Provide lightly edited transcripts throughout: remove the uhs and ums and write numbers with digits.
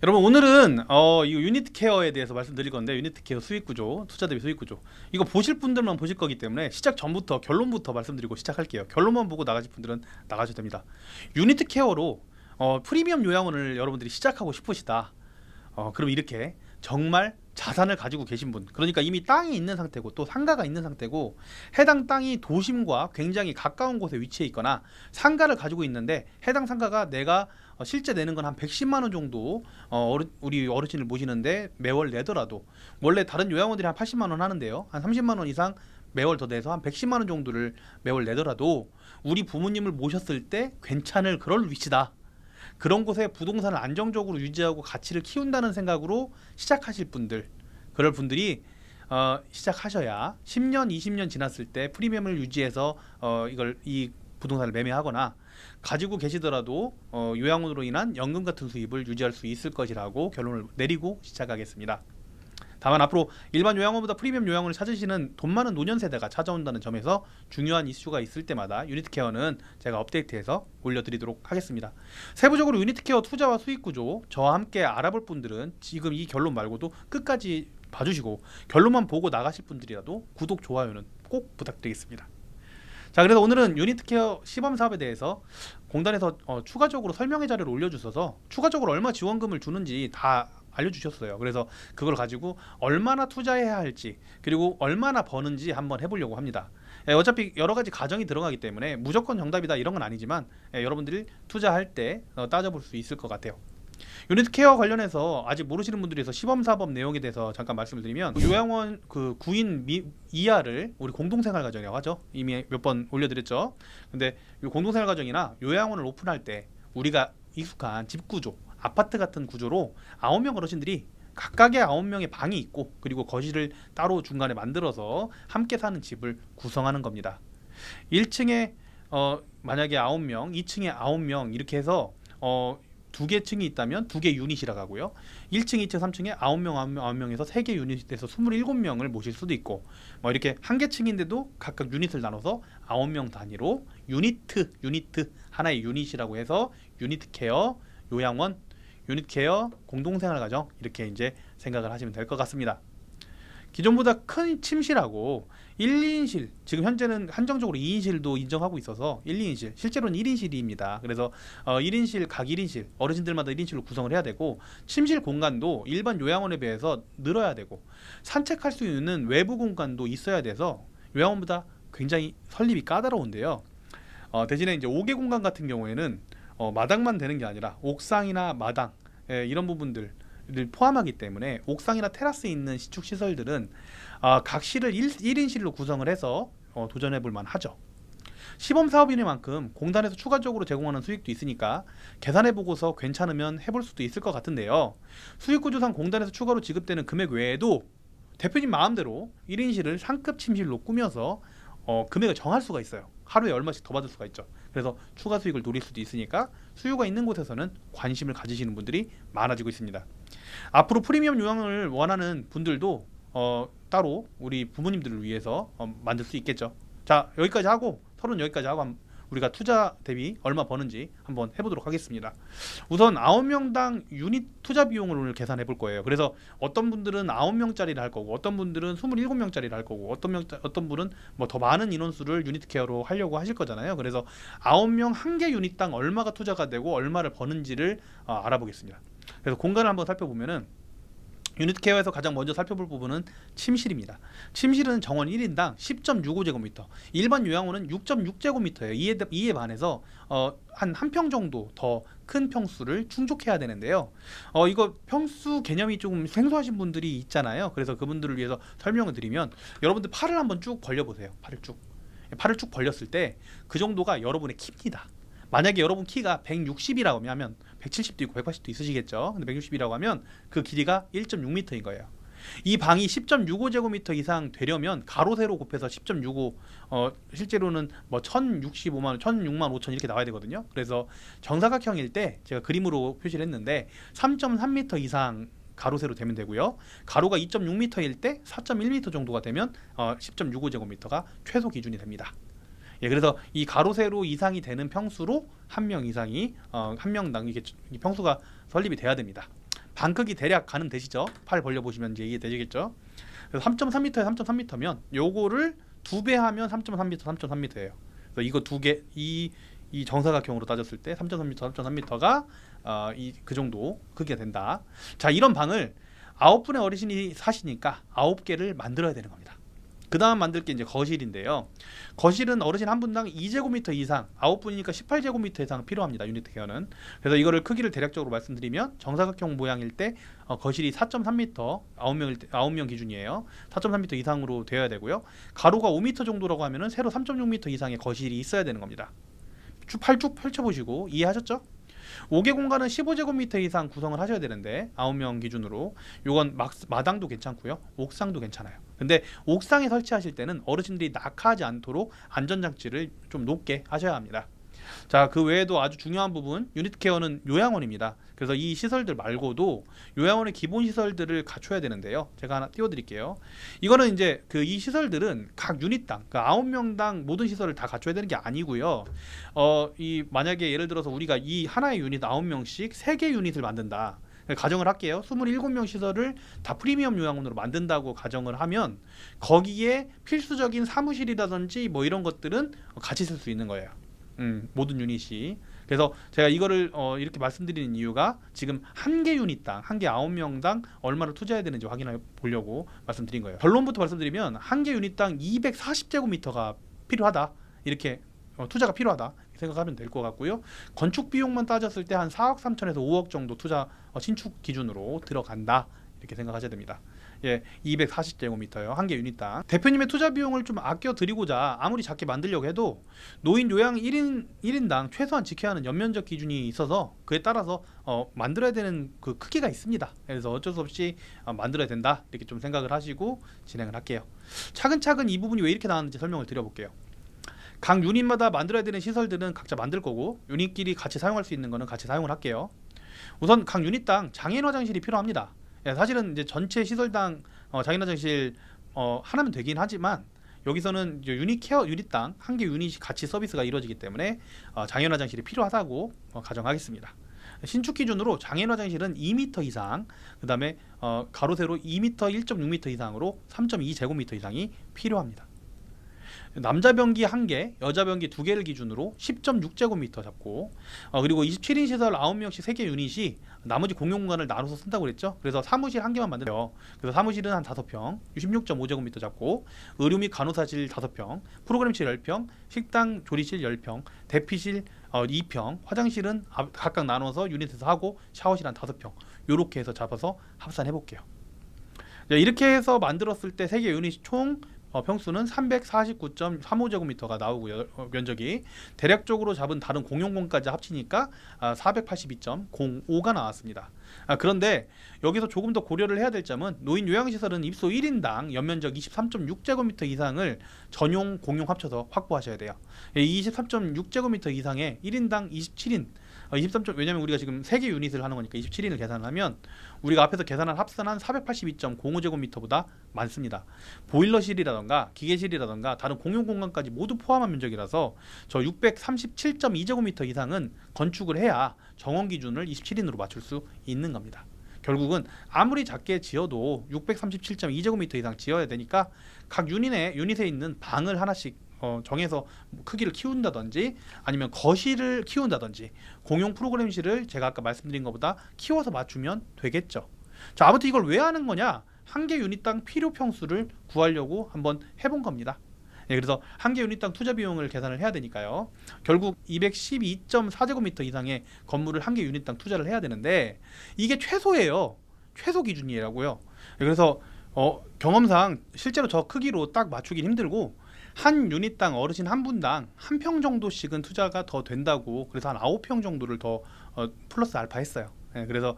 여러분 오늘은 이 유니트 케어에 대해서 말씀드릴 건데, 유니트 케어 수익 구조, 투자 대비 수익 구조, 이거 보실 분들만 보실 거기 때문에 시작 전부터 결론부터 말씀드리고 시작할게요. 결론만 보고 나가실 분들은 나가셔도 됩니다. 유니트 케어로 프리미엄 요양원을 여러분들이 시작하고 싶으시다. 그럼 이렇게 정말 자산을 가지고 계신 분, 그러니까 이미 땅이 있는 상태고 또 상가가 있는 상태고, 해당 땅이 도심과 굉장히 가까운 곳에 위치해 있거나 상가를 가지고 있는데 해당 상가가 내가 실제 내는 건 한 110만 원 정도, 우리 어르신을 모시는데 매월 내더라도, 원래 다른 요양원들이 한 80만 원 하는데요, 한 30만 원 이상 매월 더 내서 한 110만 원 정도를 매월 내더라도 우리 부모님을 모셨을 때 괜찮을 그럴 위치다. 그런 곳에 부동산을 안정적으로 유지하고 가치를 키운다는 생각으로 시작하실 분들, 그럴 분들이 시작하셔야 10년, 20년 지났을 때 프리미엄을 유지해서 이 부동산을 매매하거나 가지고 계시더라도 요양원으로 인한 연금 같은 수입을 유지할 수 있을 것이라고 결론을 내리고 시작하겠습니다. 다만 앞으로 일반 요양원보다 프리미엄 요양원을 찾으시는 돈 많은 노년 세대가 찾아온다는 점에서 중요한 이슈가 있을 때마다 유니트 케어는 제가 업데이트해서 올려드리도록 하겠습니다. 세부적으로 유니트 케어 투자와 수익 구조 저와 함께 알아볼 분들은 지금 이 결론 말고도 끝까지 봐주시고, 결론만 보고 나가실 분들이라도 구독, 좋아요는 꼭 부탁드리겠습니다. 자, 그래서 오늘은 유니트 케어 시범 사업에 대해서 공단에서 추가적으로 설명회 자료를 올려주셔서 추가적으로 얼마 지원금을 주는지 다 알려주셨어요. 그래서 그걸 가지고 얼마나 투자해야 할지, 그리고 얼마나 버는지 한번 해보려고 합니다. 어차피 여러 가지 가정이 들어가기 때문에 무조건 정답이다 이런 건 아니지만, 여러분들이 투자할 때 따져볼 수 있을 것 같아요. 유니트 케어 관련해서 아직 모르시는 분들이 있어 시범 사업 내용에 대해서 잠깐 말씀을 드리면, 요양원 그 구인 이하를 우리 공동생활 가정이라고 하죠. 이미 몇 번 올려드렸죠. 근데 이 공동생활 가정이나 요양원을 오픈할 때 우리가 익숙한 집 구조, 아파트 같은 구조로 9명 어르신들이 각각의 9명의 방이 있고, 그리고 거실을 따로 중간에 만들어서 함께 사는 집을 구성하는 겁니다. 1층에 만약에 9명, 2층에 9명 이렇게 해서 두 개 층이 있다면 두 개 유닛이라고 하고요. 1층, 2층, 3층에 9명, 9명에서 3개 유닛에서 27명을 모실 수도 있고, 이렇게 한 개 층인데도 각각 유닛을 나눠서 9명 단위로 유니트 하나의 유닛이라고 해서 유니트 케어 요양원, 유니트 케어 공동생활 가정, 이렇게 이제 생각을 하시면 될 것 같습니다. 기존보다 큰 침실하고 1, 2인실, 지금 현재는 한정적으로 2인실도 인정하고 있어서 1, 2인실, 실제로는 1인실입니다. 그래서 1인실, 각 1인실, 어르신들마다 1인실로 구성을 해야 되고, 침실 공간도 일반 요양원에 비해서 늘어야 되고, 산책할 수 있는 외부 공간도 있어야 돼서 요양원보다 굉장히 설립이 까다로운데요. 대신에 이제 5개 공간 같은 경우에는 마당만 되는 게 아니라 옥상이나 마당, 이런 부분들 를 포함하기 때문에 옥상이나 테라스에 있는 시축 시설들은 각 실을 1인실로 구성을 해서 도전해 볼 만하죠. 시범 사업이니만큼 공단에서 추가적으로 제공하는 수익도 있으니까 계산해 보고서 괜찮으면 해볼 수도 있을 것 같은데요. 수익 구조상 공단에서 추가로 지급되는 금액 외에도 대표님 마음대로 1인실을 상급 침실로 꾸며서 금액을 정할 수가 있어요. 하루에 얼마씩 더 받을 수가 있죠. 그래서 추가 수익을 노릴 수도 있으니까 수요가 있는 곳에서는 관심을 가지시는 분들이 많아지고 있습니다. 앞으로 프리미엄 요양을 원하는 분들도 따로 우리 부모님들을 위해서 만들 수 있겠죠. 자, 여기까지 하고, 서론 여기까지 하고 우리가 투자 대비 얼마 버는지 한번 해보도록 하겠습니다. 우선 9명당 유닛 투자 비용을 오늘 계산해 볼 거예요. 그래서 어떤 분들은 9명짜리를 할 거고, 어떤 분들은 27명짜리를 할 거고, 어떤 분은 뭐 더 많은 인원수를 유니트 케어로 하려고 하실 거잖아요. 그래서 9명 한 개 유닛당 얼마가 투자가 되고 얼마를 버는지를 알아보겠습니다. 그래서 공간을 한번 살펴보면은, 유니트 케어에서 가장 먼저 살펴볼 부분은 침실입니다. 침실은 정원 1인당 10.65제곱미터, 일반 요양원은 6.6제곱미터예요. 이에 반해서 한 평 정도 더 큰 평수를 충족해야 되는데요. 이거 평수 개념이 조금 생소하신 분들이 있잖아요. 그래서 그분들을 위해서 설명을 드리면, 여러분들 팔을 한번 쭉 벌려보세요. 팔을 쭉 벌렸을 때 그 정도가 여러분의 키입니다. 만약에 여러분 키가 160이라고 하면 170도 있고 180도 있으시겠죠. 근데 160이라고 하면 그 길이가 1.6m인 거예요. 이 방이 10.65제곱미터 이상 되려면 가로 세로 곱해서 10.65, 실제로는 뭐 1065만 원, 1006만 5천 이렇게 나와야 되거든요. 그래서 정사각형일 때 제가 그림으로 표시를 했는데 3.3m 이상 가로 세로 되면 되고요. 가로가 2.6m일 때 4.1m 정도가 되면 10.65제곱미터가 최소 기준이 됩니다. 그래서 이 가로 세로 이상이 되는 평수로 한 명 이상이 한 명당 이게 평수가 설립이 돼야 됩니다. 방 크기 대략 가늠되시죠? 팔 벌려보시면 이제 이게 되시겠죠? 그래서 3.3m에 3.3m면 요거를 2배 하면 3.3m, 3.3m예요. 그래서 이거 두 개, 이 정사각형으로 따졌을 때 3.3m, 3.3m가 그 정도 크기가 된다. 자, 이런 방을 9분의 어르신이 사시니까 9개를 만들어야 되는 겁니다. 그 다음 만들 게 이제 거실인데요. 거실은 어르신 한 분당 2제곱미터 이상, 9분이니까 18제곱미터 이상 필요합니다. 유니트 케어는. 그래서 이거를 크기를 대략적으로 말씀드리면 정사각형 모양일 때 거실이 4.3m, 9명 기준이에요. 4.3m 이상으로 되어야 되고요. 가로가 5m 정도라고 하면은 세로 3.6m 이상의 거실이 있어야 되는 겁니다. 팔 쭉 펼쳐보시고 이해하셨죠? 5개 공간은 15제곱미터 이상 구성을 하셔야 되는데 9명 기준으로 요건 마당도 괜찮고요, 옥상도 괜찮아요. 근데 옥상에 설치하실 때는 어르신들이 낙하하지 않도록 안전장치를 좀 높게 하셔야 합니다. 자, 그 외에도 아주 중요한 부분, 유니트 케어는 요양원입니다. 그래서 이 시설들 말고도 요양원의 기본 시설들을 갖춰야 되는데요. 제가 하나 띄워드릴게요. 이거는 이제 이 시설들은 각 유닛당, 그러니까 9명당 모든 시설을 다 갖춰야 되는 게 아니고요. 만약에 예를 들어서 우리가 이 하나의 유닛 9명씩 3개 유닛을 만든다. 가정을 할게요. 27명 시설을 다 프리미엄 요양원으로 만든다고 가정을 하면 거기에 필수적인 사무실이라든지 뭐 이런 것들은 같이 쓸 수 있는 거예요. 모든 유닛이. 그래서 제가 이거를 이렇게 말씀드리는 이유가 지금 한 개 유닛당, 한 개 9명당 얼마를 투자해야 되는지 확인해 보려고 말씀드린 거예요. 결론부터 말씀드리면 한 개 유닛당 240제곱미터가 필요하다, 이렇게 투자가 필요하다 생각하면 될 것 같고요. 건축 비용만 따졌을 때 한 4억 3천에서 5억 정도 투자 신축 기준으로 들어간다, 이렇게 생각하셔야 됩니다. 예, 240제곱미터요. 한 개 유닛당. 대표님의 투자 비용을 좀 아껴 드리고자 아무리 작게 만들려고 해도 노인 요양 1인당 최소한 지켜야 하는 연면적 기준이 있어서 그에 따라서 만들어야 되는 그 크기가 있습니다. 그래서 어쩔 수 없이 만들어야 된다, 이렇게 좀 생각을 하시고 진행을 할게요. 차근차근 이 부분이 왜 이렇게 나왔는지 설명을 드려볼게요. 각 유닛마다 만들어야 되는 시설들은 각자 만들 거고, 유닛끼리 같이 사용할 수 있는 거는 같이 사용을 할게요. 우선 각 유닛당 장애인 화장실이 필요합니다. 사실은 이제 전체 시설당 장애인 화장실 하나면 되긴 하지만 여기서는 이제 유닛당 한 개 유닛이 같이 서비스가 이루어지기 때문에 장애인 화장실이 필요하다고 가정하겠습니다. 신축 기준으로 장애인 화장실은 2m 이상, 그 다음에 가로 세로 2m, 1.6m 이상으로 3.2제곱미터 이상이 필요합니다. 남자 변기 1개, 여자 변기 2개를 기준으로 10.6제곱미터 잡고, 그리고 27인 시설 9명씩 3개 유닛이 나머지 공용 공간을 나눠서 쓴다고 그랬죠. 그래서 사무실 1개만 만들어요. 그래서 사무실은 한 5평, 66.5제곱미터 잡고, 의료 및 간호사실 5평, 프로그램실 10평, 식당 조리실 10평, 대피실 2평, 화장실은 각각 나눠서 유닛에서 하고, 샤워실 한 5평, 요렇게 해서 잡아서 합산해 볼게요. 이렇게 해서 만들었을 때 3개 유닛 총 평수는 349.35제곱미터가 나오고요. 면적이 대략적으로 잡은 다른 공용공까지 합치니까 482.05가 나왔습니다. 그런데 여기서 조금 더 고려를 해야 될 점은 노인 요양시설은 입소 1인당 연면적 23.6제곱미터 이상을 전용 공용 합쳐서 확보하셔야 돼요. 이 23.6제곱미터 이상의 1인당 27인, 왜냐면 우리가 지금 3개 유닛을 하는 거니까 27인을 계산하면 우리가 앞에서 계산한 합산한 482.05제곱미터보다 많습니다. 보일러실이라던가 기계실이라던가 다른 공용 공간까지 모두 포함한 면적이라서 저 637.2제곱미터 이상은 건축을 해야 정원 기준을 27인으로 맞출 수 있는 겁니다. 결국은 아무리 작게 지어도 637.2제곱미터 이상 지어야 되니까 각 유닛에 있는 방을 하나씩 정해서 크기를 키운다든지 아니면 거실을 키운다든지 공용 프로그램실을 제가 아까 말씀드린 것보다 키워서 맞추면 되겠죠. 자, 아무튼 이걸 왜 하는 거냐? 한 개 유닛당 필요 평수를 구하려고 한번 해본 겁니다. 그래서 한 개 유닛당 투자 비용을 계산을 해야 되니까요. 결국 212.4제곱미터 이상의 건물을 한 개 유닛당 투자를 해야 되는데 이게 최소예요. 최소 기준이라고요. 그래서 경험상 실제로 저 크기로 딱 맞추긴 힘들고 한 유닛당 어르신 한 분당 한 평 정도씩은 투자가 더 된다고, 그래서 한 9평 정도를 더 플러스 알파 했어요. 그래서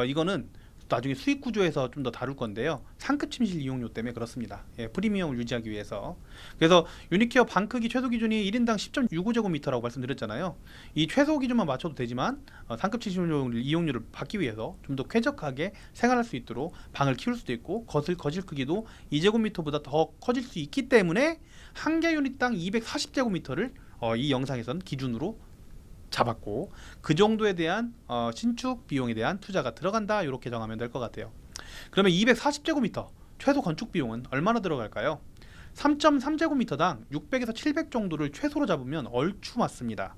이거는 나중에 수익 구조에서 좀 더 다룰 건데요. 상급 침실 이용료 때문에 그렇습니다. 프리미엄을 유지하기 위해서. 그래서 유니케어 방 크기 최소 기준이 1인당 10.65제곱미터라고 말씀드렸잖아요. 이 최소 기준만 맞춰도 되지만 상급 침실 이용료를 받기 위해서 좀 더 쾌적하게 생활할 수 있도록 방을 키울 수도 있고 거실 크기도 2제곱미터보다 더 커질 수 있기 때문에 한 개 유닛당 240제곱미터를 이 영상에서는 기준으로 잡았고 그 정도에 대한 신축 비용에 대한 투자가 들어간다 이렇게 정하면 될 것 같아요. 그러면 240제곱미터 최소 건축 비용은 얼마나 들어갈까요? 3.3제곱미터당 600에서 700 정도를 최소로 잡으면 얼추 맞습니다.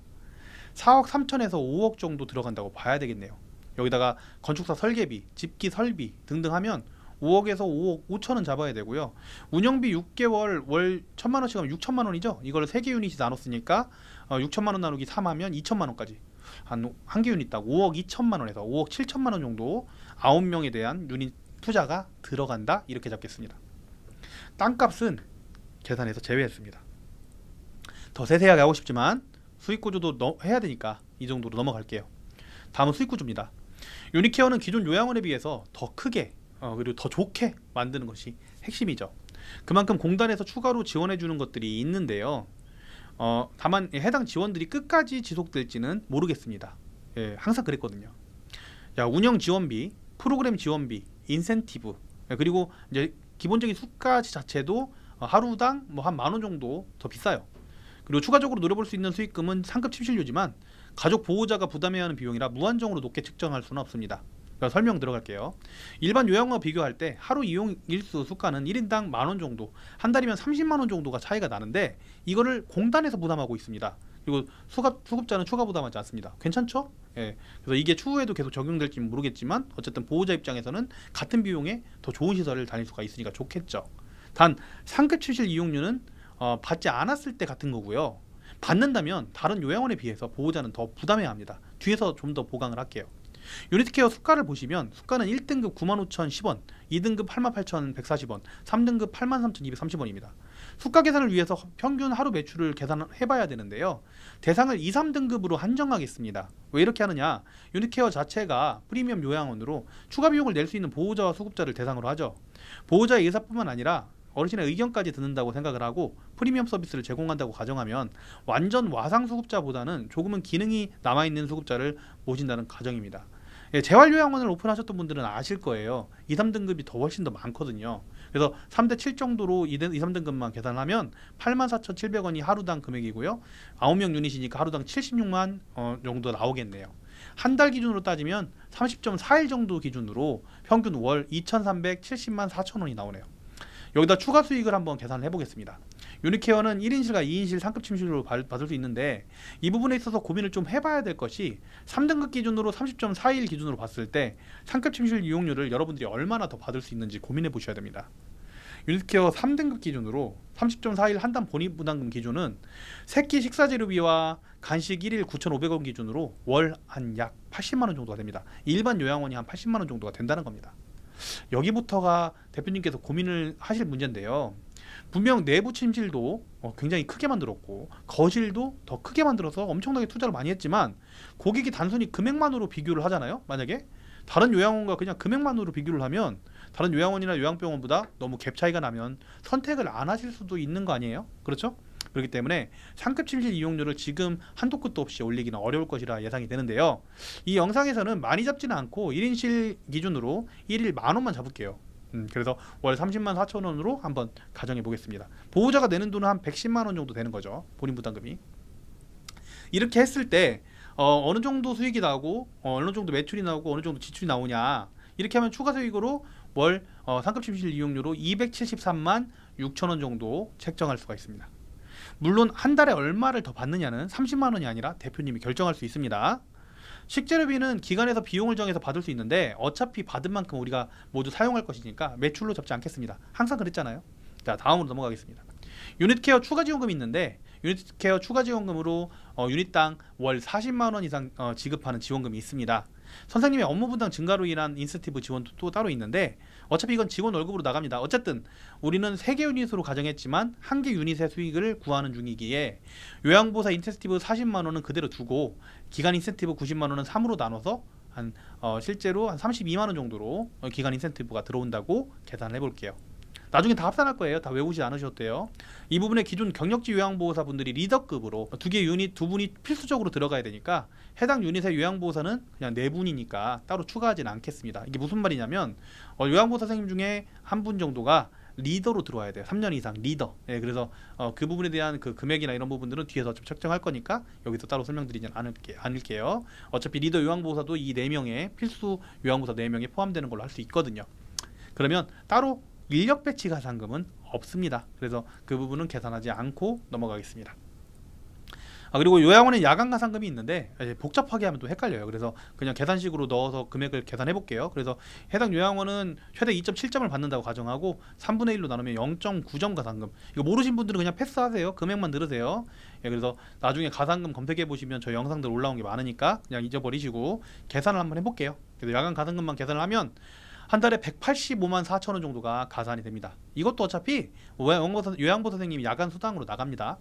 4억 3천에서 5억 정도 들어간다고 봐야 되겠네요. 여기다가 건축사 설계비, 집기 설비 등등 하면 5억에서 5억 5천은 잡아야 되고요. 운영비 6개월 월 1,000만원씩 하면 6천만원이죠. 이걸 3개 유닛이 나눴으니까 6천만원 나누기 3하면 2천만원까지 한 개 유닛 딱 5억 2천만원에서 5억 7천만원 정도 9명에 대한 유닛 투자가 들어간다 이렇게 잡겠습니다. 땅값은 계산해서 제외했습니다. 더 세세하게 하고 싶지만 수익구조도 해야 되니까 이 정도로 넘어갈게요. 다음은 수익구조입니다. 유니케어는 기존 요양원에 비해서 더 크게 그리고 더 좋게 만드는 것이 핵심이죠. 그만큼 공단에서 추가로 지원해 주는 것들이 있는데요. 다만 해당 지원들이 끝까지 지속될지는 모르겠습니다. 예, 항상 그랬거든요. 자, 운영 지원비, 프로그램 지원비, 인센티브, 그리고 이제 기본적인 수가 자체도 하루당 뭐 한 10,000원 정도 더 비싸요. 그리고 추가적으로 노려볼 수 있는 수익금은 상급 침실료지만 가족 보호자가 부담해야 하는 비용이라 무한정으로 높게 측정할 수는 없습니다. 설명 들어갈게요. 일반 요양원과 비교할 때 하루 이용 일수 수가는 1인당 10,000원 정도, 한 달이면 30만원 정도가 차이가 나는데 이거를 공단에서 부담하고 있습니다. 그리고 수급자는 추가 부담하지 않습니다. 괜찮죠? 예. 그래서 이게 추후에도 계속 적용될지 모르겠지만 어쨌든 보호자 입장에서는 같은 비용에 더 좋은 시설을 다닐 수가 있으니까 좋겠죠. 단 상급 침실 이용료는 받지 않았을 때 같은 거고요. 받는다면 다른 요양원에 비해서 보호자는 더 부담해야 합니다. 뒤에서 좀 더 보강을 할게요. 유니티케어 수가를 보시면 수가는 1등급 95,010원, 2등급 88,140원, 3등급 83,230원입니다. 수가 계산을 위해서 평균 하루 매출을 계산해봐야 되는데요. 대상을 2, 3등급으로 한정하겠습니다. 왜 이렇게 하느냐? 유니케어 자체가 프리미엄 요양원으로 추가 비용을 낼 수 있는 보호자와 수급자를 대상으로 하죠. 보호자의 의사뿐만 아니라 어르신의 의견까지 듣는다고 생각을 하고 프리미엄 서비스를 제공한다고 가정하면 완전 와상 수급자보다는 조금은 기능이 남아있는 수급자를 모신다는 가정입니다. 예, 재활요양원을 오픈하셨던 분들은 아실 거예요. 2, 3등급이 더 훨씬 더 많거든요. 그래서 3대 7 정도로 2, 3등급만 계산하면 84,700원이 하루당 금액이고요. 9명 유닛이니까 하루당 76만 정도 나오겠네요. 한 달 기준으로 따지면 30.4일 정도 기준으로 평균 월 2,370만 4천원이 나오네요. 여기다 추가 수익을 한번 계산을 해보겠습니다. 유니케어는 1인실과 2인실 상급 침실로 받을 수 있는데 이 부분에 있어서 고민을 좀 해봐야 될 것이 3등급 기준으로 30.4일 기준으로 봤을 때 상급 침실 이용료를 여러분들이 얼마나 더 받을 수 있는지 고민해 보셔야 됩니다. 유니케어 3등급 기준으로 30.4일 한단 본인 부담금 기준은 새끼 식사재료비와 간식 1일 9,500원 기준으로 월 한 약 80만원 정도가 됩니다. 일반 요양원이 한 80만원 정도가 된다는 겁니다. 여기부터가 대표님께서 고민을 하실 문제인데요. 분명 내부 침실도 굉장히 크게 만들었고 거실도 더 크게 만들어서 엄청나게 투자를 많이 했지만 고객이 단순히 금액만으로 비교를 하잖아요. 만약에 다른 요양원과 그냥 금액만으로 비교를 하면 다른 요양원이나 요양병원보다 너무 갭 차이가 나면 선택을 안 하실 수도 있는 거 아니에요? 그렇죠? 그렇기 때문에 상급 침실 이용료를 지금 한도 끝도 없이 올리기는 어려울 것이라 예상이 되는데요. 이 영상에서는 많이 잡지는 않고 1인실 기준으로 1일 10,000원만 잡을게요. 그래서 월 30만 4천원으로 한번 가정해 보겠습니다. 보호자가 내는 돈은 한 110만원 정도 되는 거죠. 본인 부담금이. 이렇게 했을 때 어느 정도 수익이 나오고 어느 정도 매출이 나오고 어느 정도 지출이 나오냐, 이렇게 하면 추가 수익으로 월 상급 침실 이용료로 273만 6천원 정도 책정할 수가 있습니다. 물론 한 달에 얼마를 더 받느냐는 30만원이 아니라 대표님이 결정할 수 있습니다. 식재료비는 기관에서 비용을 정해서 받을 수 있는데 어차피 받은 만큼 우리가 모두 사용할 것이니까 매출로 잡지 않겠습니다. 항상 그랬잖아요. 자, 다음으로 넘어가겠습니다. 유닛케어 추가 지원금이 있는데 유닛케어 추가 지원금으로 유닛당 월 40만원 이상 지급하는 지원금이 있습니다. 선생님의 업무 분담 증가로 인한 인센티브 지원도 또 따로 있는데 어차피 이건 직원 월급으로 나갑니다. 어쨌든 우리는 3개 유닛으로 가정했지만 1개 유닛의 수익을 구하는 중이기에 요양보호사 인센티브 40만원은 그대로 두고 기간 인센티브 90만원은 3으로 나눠서 실제로 한 32만원 정도로 기간 인센티브가 들어온다고 계산을 해볼게요. 나중에 다 합산할 거예요. 다 외우지 않으셔도 돼요. 이 부분에 기존 경력직 요양보호사 분들이 리더급으로 2개 유닛 2분이 필수적으로 들어가야 되니까 해당 유닛의 요양보호사는 그냥 4분이니까 따로 추가하지는 않겠습니다. 이게 무슨 말이냐면 요양보호사 선생님 중에 한 분 정도가 리더로 들어와야 돼요. 3년 이상 리더. 예, 그래서 그 부분에 대한 그 금액이나 이런 부분들은 뒤에서 좀 책정할 거니까 여기서 따로 설명드리진 않을게요. 어차피 리더 요양보호사도 이 4명의 필수 요양보호사 4명에 포함되는 걸로 할 수 있거든요. 그러면 따로 인력 배치 가산금은 없습니다. 그래서 그 부분은 계산하지 않고 넘어가겠습니다. 그리고 요양원에 야간 가산금이 있는데 복잡하게 하면 또 헷갈려요. 그래서 그냥 계산식으로 넣어서 금액을 계산해 볼게요. 그래서 해당 요양원은 최대 2.7점을 받는다고 가정하고 3분의 1로 나누면 0.9점 가산금. 이거 모르신 분들은 그냥 패스하세요. 금액만 들으세요. 예, 그래서 나중에 가산금 검색해 보시면 저 영상들 올라온 게 많으니까 그냥 잊어버리시고 계산을 한번 해볼게요. 그래서 야간 가산금만 계산을 하면 한 달에 185만 4천 원 정도가 가산이 됩니다. 이것도 어차피 요양보호사 선생님이 야간 수당으로 나갑니다.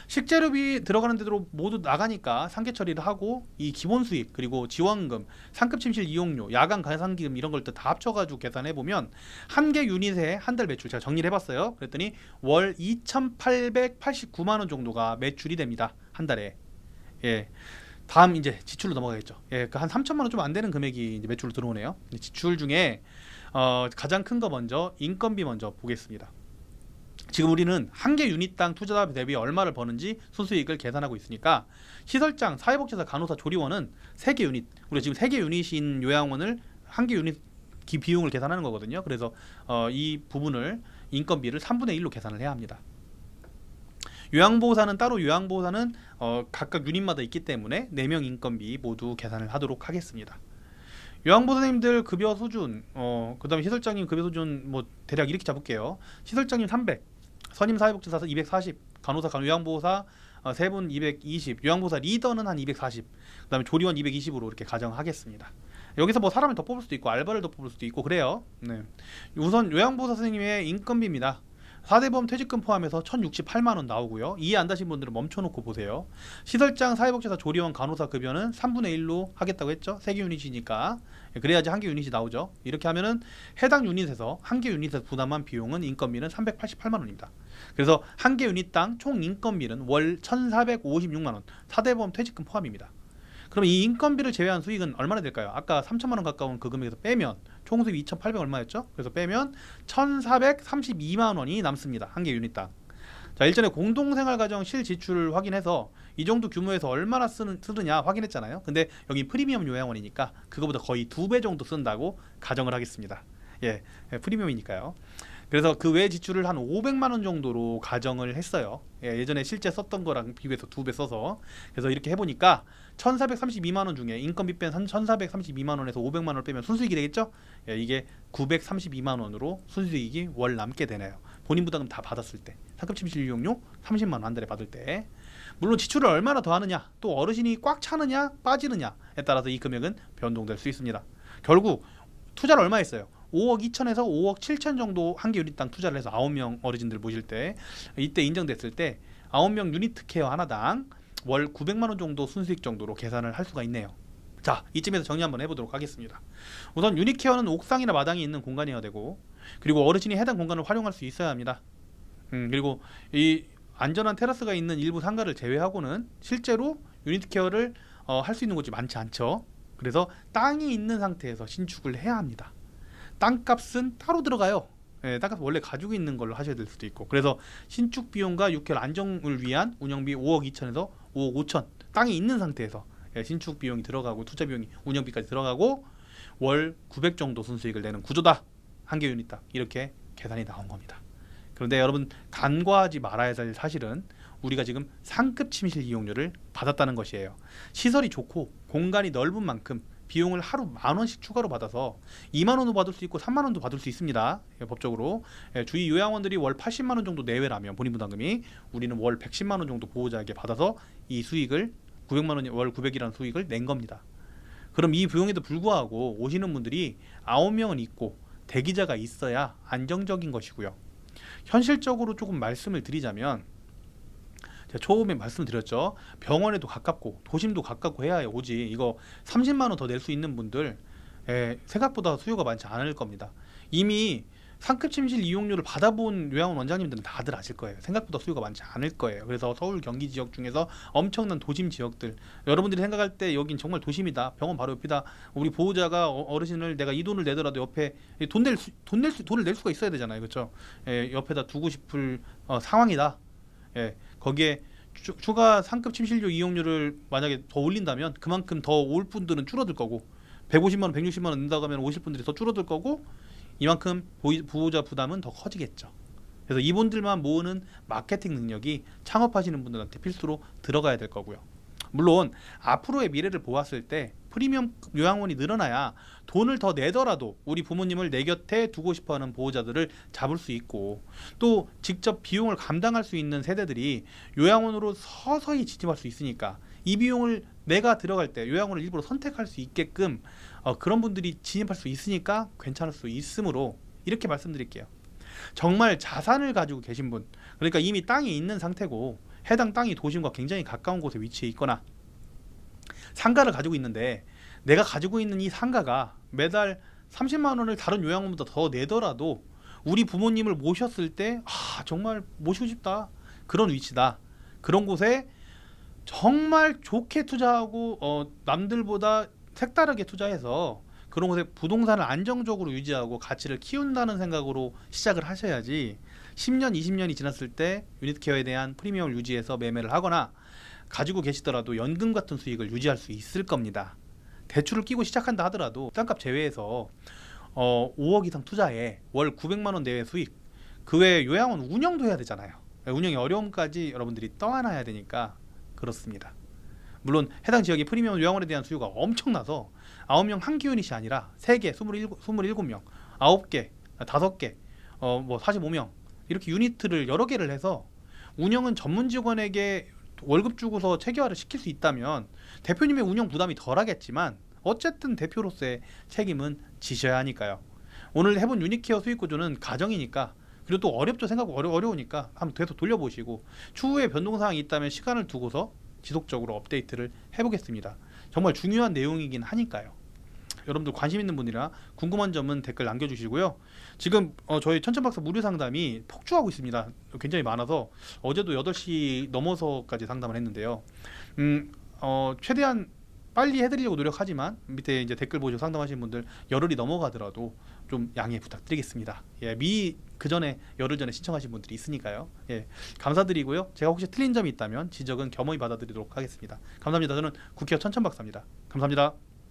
식재료비 들어가는 데로 모두 나가니까 상계 처리를 하고 이 기본 수익 그리고 지원금, 상급 침실 이용료, 야간 가산기금 이런 걸 다 합쳐가지고 계산해 보면 한 개 유닛에 한 달 매출 제가 정리를 해봤어요. 그랬더니 월 2,889만 원 정도가 매출이 됩니다. 한 달에. 예. 다음 이제 지출로 넘어가겠죠. 예, 그 한 3천만 원 좀 안 되는 금액이 이제 매출로 들어오네요. 지출 중에 가장 큰 거 먼저 인건비 먼저 보겠습니다. 지금 우리는 한 개 유닛당 투자 대비 얼마를 버는지 순수익을 계산하고 있으니까 시설장, 사회복지사, 간호사, 조리원은 3개 유닛, 우리가 지금 3개 유닛인 요양원을 한 개 유닛 비용을 계산하는 거거든요. 그래서 이 부분을 인건비를 3분의 1로 계산을 해야 합니다. 요양보호사는 따로 요양보호사는 각각 유닛마다 있기 때문에 4명 인건비 모두 계산을 하도록 하겠습니다. 요양보호사 선생님들 급여 수준, 그 다음에 시설장님 급여 수준 뭐 대략 이렇게 잡을게요. 시설장님 300, 선임 사회복지사 240, 간호사, 요양보호사 3분 220, 요양보호사 리더는 한 240, 그 다음에 조리원 220으로 이렇게 가정하겠습니다. 여기서 뭐 사람을 더 뽑을 수도 있고 알바를 더 뽑을 수도 있고 그래요. 네. 우선 요양보호사 선생님의 인건비입니다. 4대보험 퇴직금 포함해서 1,068만원 나오고요. 이해 안 되신 분들은 멈춰놓고 보세요. 시설장, 사회복지사, 조리원, 간호사 급여는 3분의 1로 하겠다고 했죠. 3개 유닛이니까. 그래야지 한 개 유닛이 나오죠. 이렇게 하면은 해당 유닛에서 한 개 유닛에서 부담한 비용은 인건비는 388만원입니다. 그래서 한 개 유닛당 총 인건비는 월 1,456만원, 4대보험 퇴직금 포함입니다. 그럼 이 인건비를 제외한 수익은 얼마나 될까요? 아까 3천만원 가까운 그 금액에서 빼면 총 수익 2,800 얼마였죠? 그래서 빼면 1,432만원이 남습니다. 한 개 유닛당. 자, 일전에 공동생활가정 실지출을 확인해서 이 정도 규모에서 얼마나 쓰느냐 확인했잖아요. 근데 여기 프리미엄 요양원이니까 그거보다 거의 2배 정도 쓴다고 가정을 하겠습니다. 예, 프리미엄이니까요. 그래서 그 외 지출을 한 500만원 정도로 가정을 했어요. 예전에 실제 썼던 거랑 비교해서 2배 써서. 그래서 이렇게 해보니까 1,432만원 중에 인건비 뺀 1,432만원에서 500만원을 빼면 순수익이 되겠죠? 예, 이게 932만원으로 순수익이 월 남게 되네요. 본인 부담금 다 받았을 때. 상급 침실 이용료 30만원 한 달에 받을 때. 물론 지출을 얼마나 더 하느냐, 또 어르신이 꽉 차느냐 빠지느냐에 따라서 이 금액은 변동될 수 있습니다. 결국 투자를 얼마 했어요? 5억 2천에서 5억 7천 정도 한 개 유닛당 투자를 해서 9명 어르신들 모실 때, 이때 인정됐을 때 9명 유니트 케어 하나당 월 900만원 정도 순수익 정도로 계산을 할 수가 있네요. 자, 이쯤에서 정리 한번 해보도록 하겠습니다. 우선 유닛 케어는 옥상이나 마당이 있는 공간이어야 되고, 그리고 어르신이 해당 공간을 활용할 수 있어야 합니다. 그리고 이 안전한 테라스가 있는 일부 상가를 제외하고는 실제로 유닛 케어를 할 수 있는 곳이 많지 않죠. 그래서 땅이 있는 상태에서 신축을 해야 합니다. 땅값은 따로 들어가요. 예, 땅값 원래 가지고 있는 걸로 하셔야 될 수도 있고. 그래서 신축 비용과 6개월 안정을 위한 운영비 5억 2천에서 5억 5천 땅이 있는 상태에서 신축 비용이 들어가고 투자 비용이 운영비까지 들어가고 월 900 정도 순수익을 내는 구조다. 한 개 유닛당 이렇게 계산이 나온 겁니다. 그런데 여러분 간과하지 말아야 할 사실은 우리가 지금 상급 침실 이용료를 받았다는 것이에요. 시설이 좋고 공간이 넓은 만큼 비용을 하루 10,000원씩 추가로 받아서 20,000원도 받을 수 있고 30,000원도 받을 수 있습니다. 법적으로. 주위 요양원들이 월 80만원 정도 내외라면 본인 부담금이, 우리는 월 110만원 정도 보호자에게 받아서 이 수익을 900만원, 월 900이라는 수익을 낸 겁니다. 그럼 이 비용에도 불구하고 오시는 분들이 9명은 있고 대기자가 있어야 안정적인 것이고요. 현실적으로 조금 말씀을 드리자면, 제가 처음에 말씀드렸죠. 병원에도 가깝고 도심도 가깝고 해야 오지. 이거 30만원 더 낼 수 있는 분들 생각보다 수요가 많지 않을 겁니다. 이미 상급 침실 이용료를 받아본 요양원 원장님들은 다들 아실 거예요. 생각보다 수요가 많지 않을 거예요. 그래서 서울 경기 지역 중에서 엄청난 도심 지역들, 여러분들이 생각할 때 여긴 정말 도심이다, 병원 바로 옆이다, 우리 보호자가 어르신을 내가 이 돈을 내더라도 옆에 돈을 낼 수가 있어야 되잖아요. 그렇죠? 예, 옆에다 두고 싶을 상황이다. 예, 거기에 추가 상급 침실료 이용료를 만약에 더 올린다면 그만큼 더 올 분들은 줄어들 거고, 150만 원, 160만 원 낸다고 하면 오실 분들이 더 줄어들 거고, 이만큼 보호자 부담은 더 커지겠죠. 그래서 이분들만 모으는 마케팅 능력이 창업하시는 분들한테 필수로 들어가야 될 거고요. 물론 앞으로의 미래를 보았을 때 프리미엄 요양원이 늘어나야 돈을 더 내더라도 우리 부모님을 내 곁에 두고 싶어하는 보호자들을 잡을 수 있고, 또 직접 비용을 감당할 수 있는 세대들이 요양원으로 서서히 진입할 수 있으니까 이 비용을 내가 들어갈 때 요양원을 일부러 선택할 수 있게끔 그런 분들이 진입할 수 있으니까 괜찮을 수 있으므로 이렇게 말씀드릴게요. 정말 자산을 가지고 계신 분, 그러니까 이미 땅이 있는 상태고 해당 땅이 도심과 굉장히 가까운 곳에 위치해 있거나 상가를 가지고 있는데 내가 가지고 있는 이 상가가 매달 30만 원을 다른 요양원보다 더 내더라도 우리 부모님을 모셨을 때 정말 모시고 싶다, 그런 위치다, 그런 곳에 정말 좋게 투자하고 남들보다 색다르게 투자해서 그런 곳에 부동산을 안정적으로 유지하고 가치를 키운다는 생각으로 시작을 하셔야지, 10년, 20년이 지났을 때 유니트케어에 대한 프리미엄을 유지해서 매매를 하거나 가지고 계시더라도 연금 같은 수익을 유지할 수 있을 겁니다. 대출을 끼고 시작한다 하더라도 땅값 제외해서 5억 이상 투자에 월 900만 원 내외 수익, 그 외에 요양원 운영도 해야 되잖아요. 운영의 어려움까지 여러분들이 떠안아야 되니까 그렇습니다. 물론 해당 지역의 프리미엄 요양원에 대한 수요가 엄청나서 9명 한 기유닛이 아니라 3개, 27명, 9개, 5개, 45명 이렇게 유니트를 여러 개를 해서 운영은 전문 직원에게 월급 주고서 체계화를 시킬 수 있다면 대표님의 운영 부담이 덜하겠지만 어쨌든 대표로서의 책임은 지셔야 하니까요. 오늘 해본 유니케어 수익 구조는 가정이니까, 그리고 또 어렵죠. 생각보다 어려우니까 한번 계속 돌려보시고 추후에 변동사항이 있다면 시간을 두고서 지속적으로 업데이트를 해보겠습니다. 정말 중요한 내용이긴 하니까요. 여러분들 관심 있는 분이라 궁금한 점은 댓글 남겨주시고요. 지금 저희 천천박사 무료 상담이 폭주하고 있습니다. 굉장히 많아서 어제도 8시 넘어서까지 상담을 했는데요. 최대한 빨리 해드리려고 노력하지만 밑에 이제 댓글 보시고 상담하시는 분들 열흘이 넘어가더라도 좀 양해 부탁드리겠습니다. 예, 미리 그 전에 열흘 전에 신청하신 분들이 있으니까요. 예, 감사드리고요. 제가 혹시 틀린 점이 있다면 지적은 겸허히 받아들이도록 하겠습니다. 감사합니다. 저는 국회의원 천천박사입니다. 감사합니다.